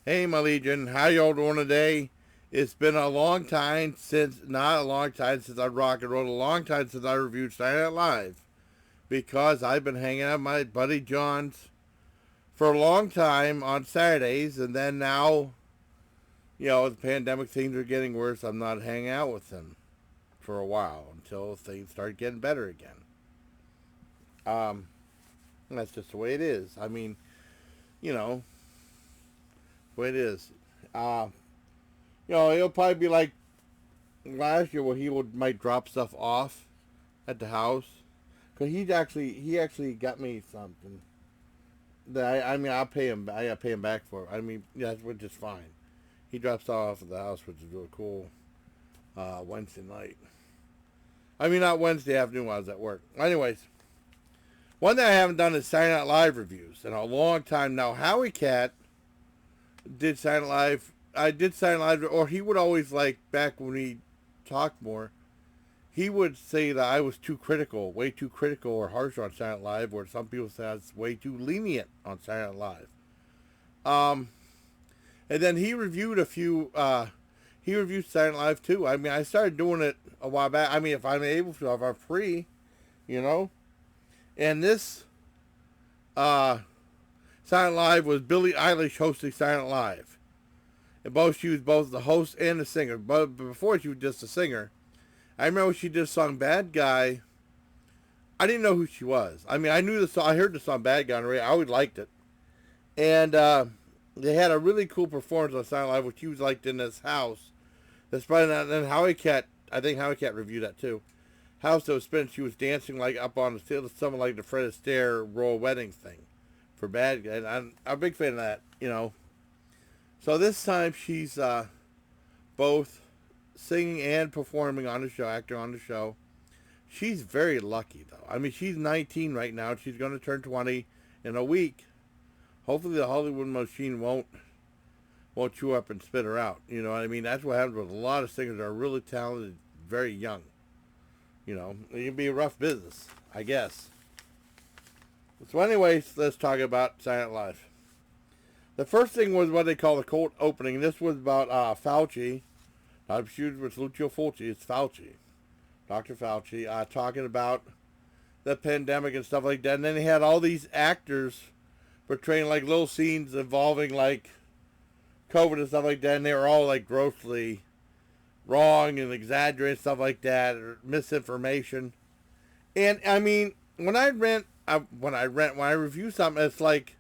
Hey, my Legion, how y'all doing today? It's been a long time since, not a long time since I rock and rolled, a long time since I reviewed Saturday Night Live because I've been hanging out with my buddy John's for a long time on Saturdays, and then now, the pandemic things are getting worse. I'm not hanging out with him for a while until things start getting better again. Um, that's just the way it is. I mean, you know, the way it is. Uh, It'll probably be like last year where might drop stuff off at the house. Cause he actually got me something that I'll pay him. I gotta pay him back for. Which is fine. He drops stuff off at the house, which is really cool. Wednesday night. Not Wednesday afternoon while I was at work. Anyways, one thing I haven't done is Saturday Night Live reviews in a long time now. Howie Cat did Saturday Night Live. I did Saturday Night Live, or he would always, like, back when we talked more, he would say that I was too critical, way too critical or harsh on Saturday Night Live, or some people say I was way too lenient on Saturday Night Live. And then he reviewed he reviewed Saturday Night Live too. I started doing it a while back. If I'm able to, if I'm free, And this, Saturday Night Live was Billie Eilish hosting Saturday Night Live. And she was both the host and the singer. But before she was just a singer. I remember she did the song Bad Guy. I didn't know who she was. I knew the song. I heard the song Bad Guy on the radio. I always liked it. And they had a really cool performance on Saturday Night Live, which she was like in this house. That's probably not. And Howie Cat, I think Howie Cat reviewed that too. House that was spinning, she was dancing like up on the stage, something like the Fred Astaire royal wedding thing for Bad Guy. And I'm a big fan of that, So this time she's both singing and performing on the show, acting on the show. She's very lucky, though. She's 19 right now. She's going to turn 20 in a week. Hopefully the Hollywood machine won't chew up and spit her out. You know what I mean? That's what happens with a lot of singers that are really talented, very young. It can be a rough business, I guess. So anyways, let's talk about Saturday Night Live. The first thing was what they call the cold opening. This was about Fauci. Not confused with Lucio Fulci. It's Fauci. Dr. Fauci talking about the pandemic and stuff like that. And then he had all these actors portraying like little scenes involving like COVID and stuff like that. And they were all like grossly wrong and exaggerating stuff like that, or misinformation. And when I review something, it's like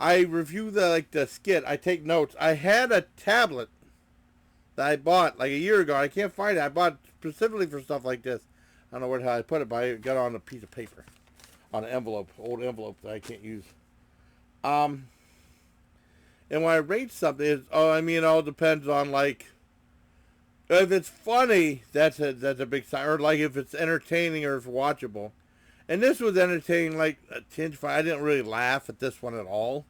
I review the skit. I take notes. I had a tablet that I bought like a year ago. I can't find it. I bought specifically for stuff like this. I don't know how I put it, but I got it on a piece of paper, on an envelope, old envelope that I can't use. And when I rate something, it all depends on like if it's funny. That's a big sign, or like if it's entertaining or if it's watchable. And this was entertaining, like a tinge fun. I didn't really laugh at this one at all.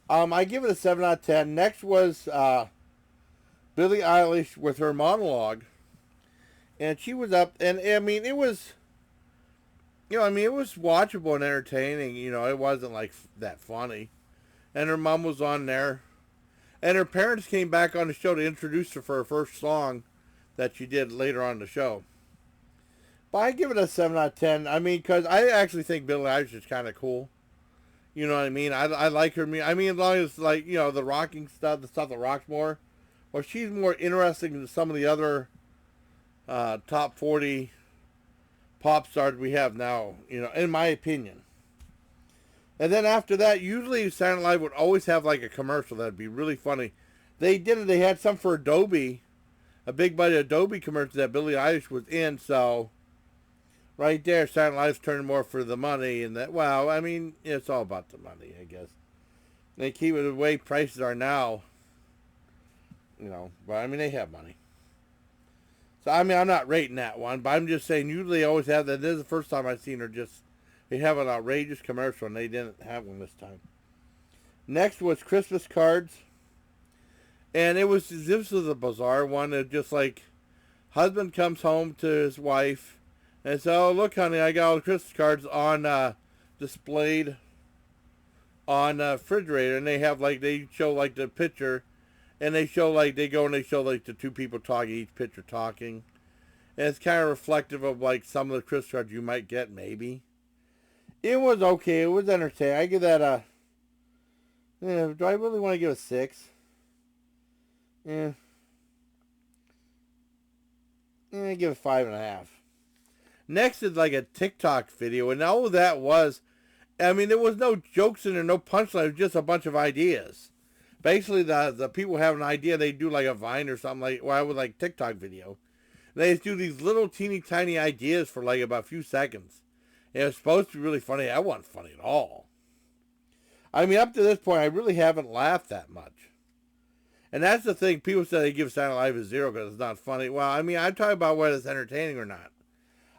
I give it a 7 out of 10. Next was Billie Eilish with her monologue. And she was up, and it was, it was watchable and entertaining. It wasn't like that funny. And her mom was on there. And her parents came back on the show to introduce her for her first song that she did later on in the show. But I give it a 7 out of 10. Because I actually think Billie Eilish is kind of cool. You know what I mean? I like her. As long as, like, the rocking stuff, the stuff that rocks more. Well, she's more interesting than some of the other top 40 pop stars we have now, in my opinion. And then after that, usually Saturday Night Live would always have, like, a commercial that would be really funny. They did it. They had some for Adobe, a big buddy Adobe commercial that Billie Eilish was in, so right there, Saturday Night Live's turning more for the money, and that, it's all about the money, I guess. They keep it the way prices are now, but they have money. So, I'm not rating that one, but I'm just saying, usually they always have that. This is the first time I've seen her they have an outrageous commercial, and they didn't have one this time. Next was Christmas cards. And this was a bizarre one. It just like, husband comes home to his wife and says, "Oh, look, honey, I got all the Christmas cards on displayed on a refrigerator, and they have like they show like the picture, and they show like they go and they show like the two people talking, each picture talking, and it's kind of reflective of like some of the Christmas cards you might get. Maybe it was okay. It was entertaining. I give that a. Yeah, do I really want to give a 6? Yeah. Yeah, give it 5.5. Next is like a TikTok video, and all that was, I mean, there was no jokes in there, no punchline, it was just a bunch of ideas. Basically, the people have an idea, they do like a Vine or something like, well, I would like TikTok video. And they just do these little teeny tiny ideas for like about a few seconds. And it was supposed to be really funny. That wasn't funny at all. I mean, up to this point, I really haven't laughed that much. And that's the thing. People say they give Saturday Night Live a 0 because it's not funny. Well, I mean, I'm talking about whether it's entertaining or not.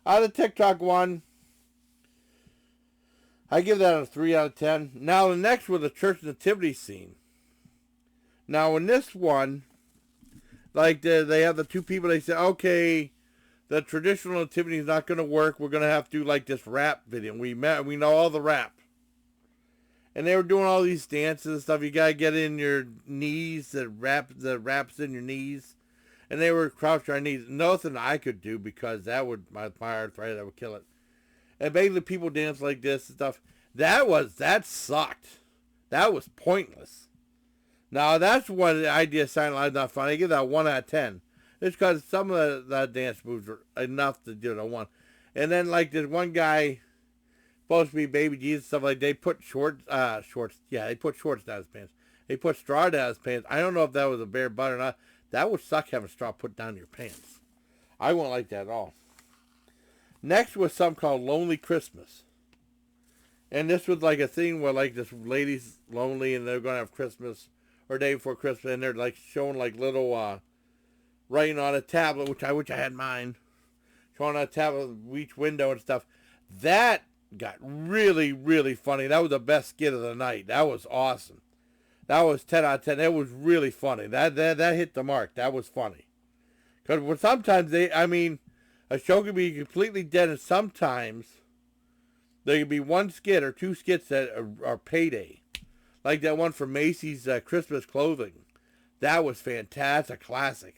The TikTok one, I give that a 3 out of 10. Now, the next was the church nativity scene. Now, in this one, like they have the two people, they say, okay, the traditional nativity is not going to work. We're going to have to do like this rap video. We know all the rap. And they were doing all these dances and stuff. You gotta get in your knees, the raps in your knees. And they were crouched on their knees. Nothing I could do because that would my arthritis, that would kill it. And basically people dance like this and stuff. That sucked. That was pointless. Now that's one idea of Silent Live not funny. I give that 1 out of 10. It's because some of the dance moves were enough to do the 1. And then like this one guy supposed to be baby Jesus, stuff like they put shorts. Yeah, they put shorts down his pants. They put straw down his pants. I don't know if that was a bare butt or not. That would suck having straw put down your pants. I won't like that at all. Next was something called Lonely Christmas. And this was like a thing where like this lady's lonely and they're going to have Christmas or day before Christmas, and they're like showing like little writing on a tablet, which I had mine, showing on a tablet of each window and stuff. That got really, really funny. That was the best skit of the night. That was awesome. That was 10 out of 10. That was really funny. That hit the mark. That was funny. Because sometimes a show could be completely dead, and sometimes there could be one skit or two skits that are payday. Like that one for Macy's Christmas clothing. That was fantastic. Classic.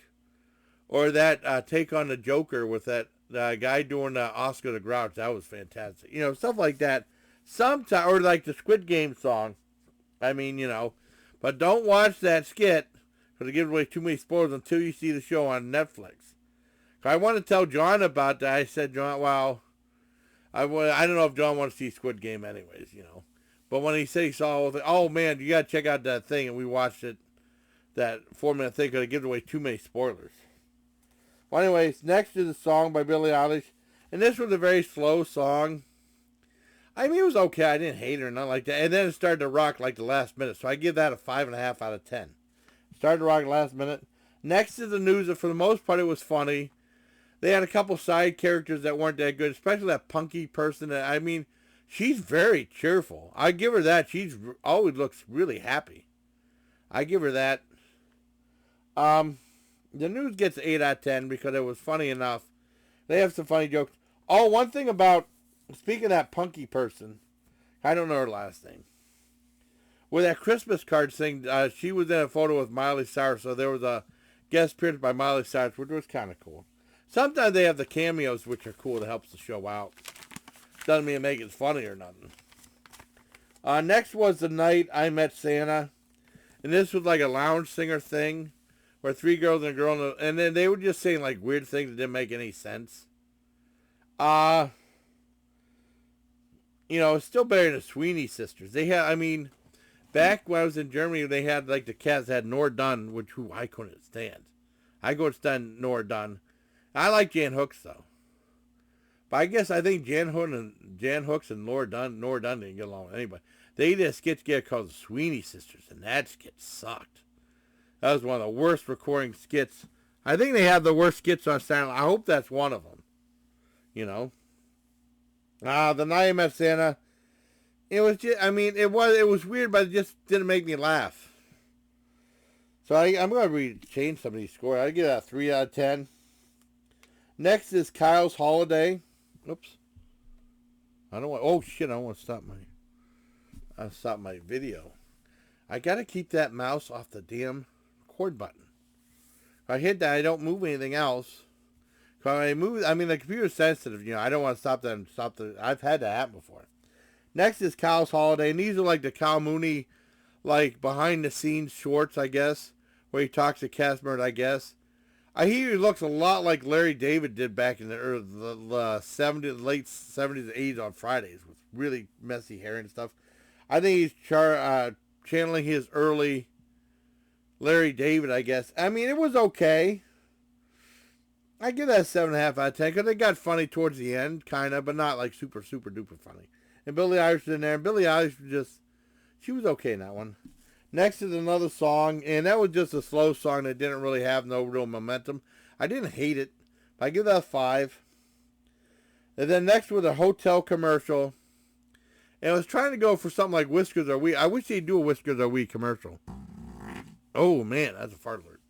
Or that take on the Joker with that guy doing Oscar the Grouch. That was fantastic. You know, stuff like that. Sometimes, or like the Squid Game song. I mean, you know. But don't watch that skit because it gives away too many spoilers until you see the show on Netflix. I want to tell John about that. I said, John, well, I don't know if John wants to see Squid Game anyways, you know. But when he said he saw all the, oh man, you got to check out that thing. And we watched it, that 4-minute thing, because it gives away too many spoilers. Well, anyways, next is a song by Billie Eilish. And this was a very slow song. I mean, it was okay. I didn't hate it or nothing like that. And then it started to rock like the last minute. So I give that a 5.5 out of 10. Started to rock last minute. Next is the news that for the most part it was funny. They had a couple side characters that weren't that good, especially that punky person. I mean, she's very cheerful. I give her that. She's always looks really happy. I give her that. The news gets 8 out of 10 because it was funny enough. They have some funny jokes. Oh, one thing about, speaking of that punky person, I don't know her last name. With that Christmas card thing, she was in a photo with Miley Cyrus, so there was a guest appearance by Miley Cyrus, which was kind of cool. Sometimes they have the cameos, which are cool, that helps the show out. Doesn't mean it make it funny or nothing. Next was The Night I Met Santa. And this was like a lounge singer thing, where 3 girls and a girl, and then they were just saying like weird things that didn't make any sense. You know, it's still better than the Sweeney Sisters. They had, I mean, back when I was in Germany, they had like the cats that had Nora Dunn, who I couldn't stand. I couldn't stand Nora Dunn. I like Jan Hooks though. But I think Jan Hooks and Nora Dunn didn't get along with anybody. They did a skit together called the Sweeney Sisters, and that skit sucked. That was one of the worst recording skits. I think they have the worst skits on Saturday. I hope that's one of them. You know. The Night I Met Santa. It was just, I mean, it was weird, but it just didn't make me laugh. So I'm going to change some of these scores. I give that a 3 out of 10. Next is Kyle's Holiday. Oops. I don't want to stop my... I'll stop my video. I gotta keep that mouse off the damn record button. If I hit that, I don't move anything else. If I move, I mean, the computer's sensitive. You know, I don't want to stop that and stop the. I've had that happen before. Next is Cal's Holiday, and these are like the Cal Mooney, like behind the scenes shorts, I guess, where he talks to Casper, I guess. I hear he looks a lot like Larry David did back in the 70s, late 70s and 80s on Fridays with really messy hair and stuff. I think he's channeling his early Larry David, I guess. I mean, it was okay. I give that a 7.5 out of 10 because it got funny towards the end, kind of, but not like super, super duper funny. And Billie Eilish was in there. And Billie Eilish was just, she was okay in that one. Next is another song, and that was just a slow song that didn't really have no real momentum. I didn't hate it, but I give that a 5. And then next was a hotel commercial. And I was trying to go for something like Whiskers Are We. I wish they'd do a Whiskers Are We commercial. Oh, man, that's a fart alert.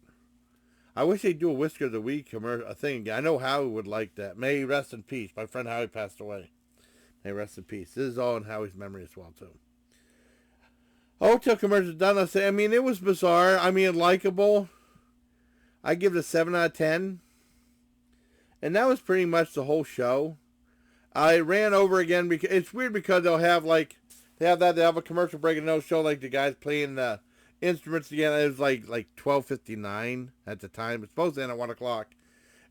I wish they'd do a Whiskers Are We commercial, a thing again. I know Howie would like that. May he rest in peace. My friend Howie passed away. May he rest in peace. This is all in Howie's memory as well, too. Hotel commercial done. I mean, it was bizarre. I mean, likable. I give it a 7 out of 10. And that was pretty much the whole show. I ran over again because it's weird because they'll have like they have a commercial break and they'll show like the guys playing the instruments again. It was like 12:59 at the time. It's supposed to end at 1:00,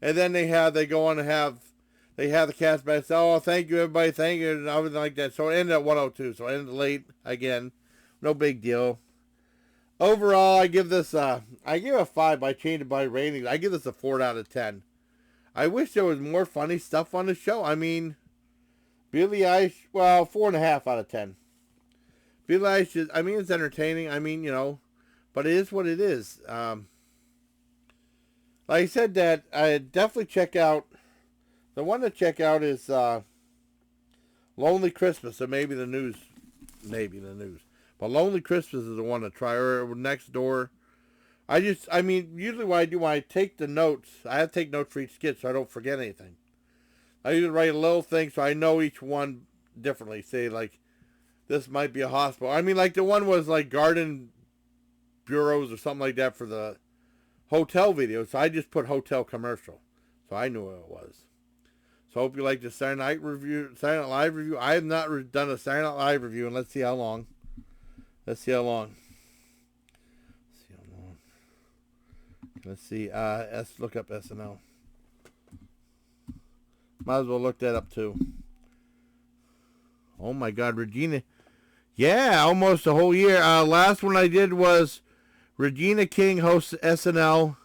and then they go on to have the cast back say, "Oh, thank you everybody, thank you," and everything like that. So it ended at 1:02. So it ended late again. No big deal. Overall, I give this a 5. I changed it by ratings. I give this a 4 out of 10. I wish there was more funny stuff on the show. I mean, Billie Eilish, well, 4.5 out of 10. Billie Eilish is, I mean, it's entertaining. I mean, you know, but it is what it is. Like I said, that I definitely check out. The one to check out is Lonely Christmas, or maybe the news. But Lonely Christmas is the one to try, or Next Door. I mean, usually what I do when I take the notes, I have to take notes for each skit so I don't forget anything. I usually write a little thing so I know each one differently. Say, like, this might be a hospital. I mean, like, the one was, like, garden bureaus or something like that for the hotel video. So I just put hotel commercial. So I knew what it was. So I hope you like the Saturday Night Live review. I have not done a Saturday Night Live review, and let's see how long. Let's see. Let's look up SNL. Might as well look that up too. Oh my God, Regina. Yeah, almost a whole year. Last one I did was Regina King hosts SNL.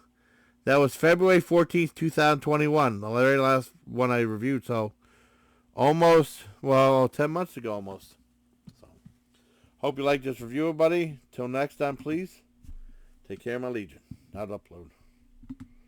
That was February 14th, 2021. The very last one I reviewed. So almost, 10 months ago almost. So hope you like this review, everybody. Till next time, please. Take care, my Legion. Not upload.